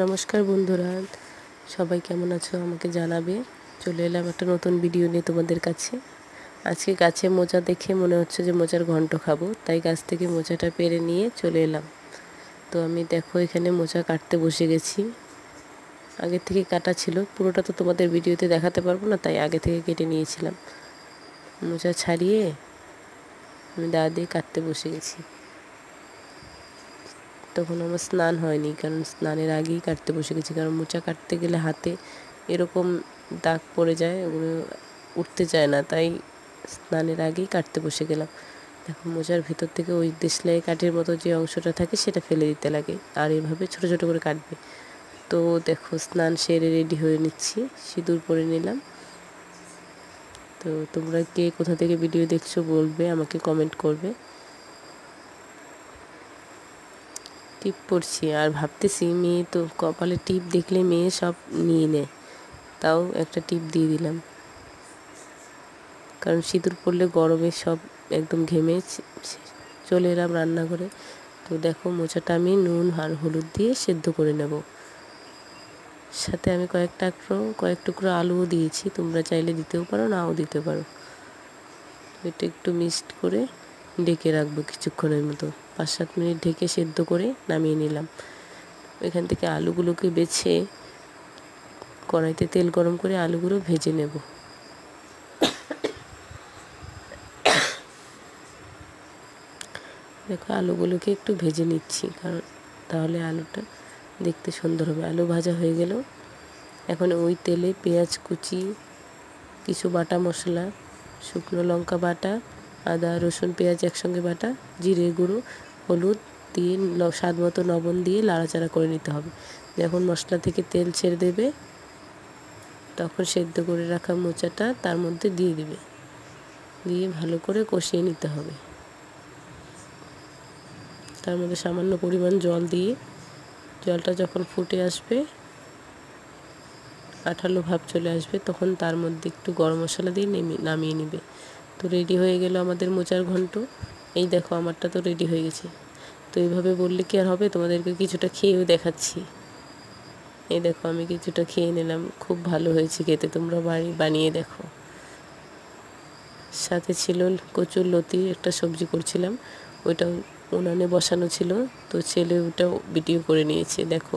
নমস্কার বন্ধুরা, সবাই কেমন আছো আমাকে জানাবে। চলে এলাম একটা নতুন ভিডিও নিয়ে তোমাদের কাছে। আজকে গাছে মোচা দেখে মনে হচ্ছে যে মোচার ঘন্ট খাবো, তাই গাছ থেকে মোচাটা পেড়ে নিয়ে চলে এলাম। তো আমি দেখো এখানে মোচা কাটতে বসে গেছি। আগে থেকে কাটা ছিল, পুরোটা তো তোমাদের ভিডিওতে দেখাতে পারবো না, তাই আগে থেকে কেটে নিয়েছিলাম। মোচা ছাড়িয়ে আমি দা দিয়ে কাটতে বসে গেছি। তখন আমার স্নান হয়নি, কারণ স্নানের আগেই কাটতে বসে গেছি, কারণ মোচা কাটতে গেলে হাতে এরকম দাগ পড়ে যায়, ওগুলো উঠতে চায় না, তাই স্নানের আগেই কাটতে বসে গেলাম। দেখো মোচার ভিতর থেকে ওই দেশলাই কাঠের মতো যে অংশটা থাকে সেটা ফেলে দিতে লাগে, আর এইভাবে ছোট ছোট করে কাটবে। তো দেখো স্নান সেরে রেডি হয়ে নিচ্ছি, সিঁদুর পরে নিলাম। তো তোমরা কে কোথা থেকে ভিডিও দেখছো বলবে, আমাকে কমেন্ট করবে। টিপ পরছি আর ভাবতেছি মেয়ে তো কপালে টিপ দেখলে মেয়ে সব নিয়ে নেয়, তাও একটা টিপ দিয়ে দিলাম, কারণ সিঁদুর পরলে গরমে সব একদম ঘেমে চলে এলাম রান্নাঘরে। তো দেখো মোচাটা আমি নুন আর হলুদ দিয়ে সেদ্ধ করে নেব। সাথে আমি কয়েক টুকরো আলুও দিয়েছি, তোমরা চাইলে দিতেও পারো, নাও দিতে পারো। এটা একটু মিক্সড করে ঢেকে রাখবো কিছুক্ষণের মতো, 5-7 মিনিট ঢেকে সেদ্ধ করে নামিয়ে নিলাম। এখান থেকে আলুগুলোকে বেছে কড়াইতে তেল গরম করে আলুগুলো ভেজে নেব। দেখো আলুগুলোকে একটু ভেজে নিচ্ছি, কারণ তাহলে আলুটা দেখতে সুন্দর হবে। আলু ভাজা হয়ে গেল, এখন ওই তেলে পেঁয়াজ কুচি, কিছু বাটা মশলা, শুকনো লঙ্কা বাটা, আদা রসুন পেঁয়াজ একসঙ্গে বাটা, জিরে গুঁড়ো, হলুদ দিয়ে স্বাদ মতো লবণ দিয়ে নাড়াচাড়া করে নিতে হবে। যখন মশলা থেকে তেল ছেড়ে দেবে, তখন সেদ্ধ করে রাখা মোচাটা তার মধ্যে দিয়ে দিবে, দিয়ে ভালো করে কষিয়ে নিতে হবে। তার মধ্যে সামান্য পরিমাণ জল দিয়ে, জলটা যখন ফুটে আসবে, আঠালো ভাব চলে আসবে, তখন তার মধ্যে একটু গরম মশলা দিয়ে নামিয়ে নিবে। তো রেডি হয়ে গেল আমাদের মোচার ঘন্ট। এই দেখো আমারটা তো রেডি হয়ে গেছে। তো এইভাবে বললে কি আর হবে, তোমাদেরকে কিছুটা খেয়েও দেখাচ্ছি। এই দেখো আমি কিছুটা খেয়ে নিলাম, খুব ভালো হয়েছে খেতে, তোমরা বানিয়ে দেখো। সাথে ছিল কচুর লতির একটা সবজি করছিলাম, ওইটাও উনানে বসানো ছিল, তো ছেলে ওটাও ভিডিও করে নিয়েছে। দেখো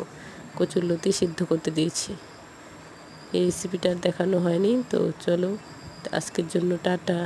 কচুর লতি সিদ্ধ করতে দিয়েছি। এই রেসিপিটা দেখানো হয়নি, তো চলো আজকের জন্য টাটা।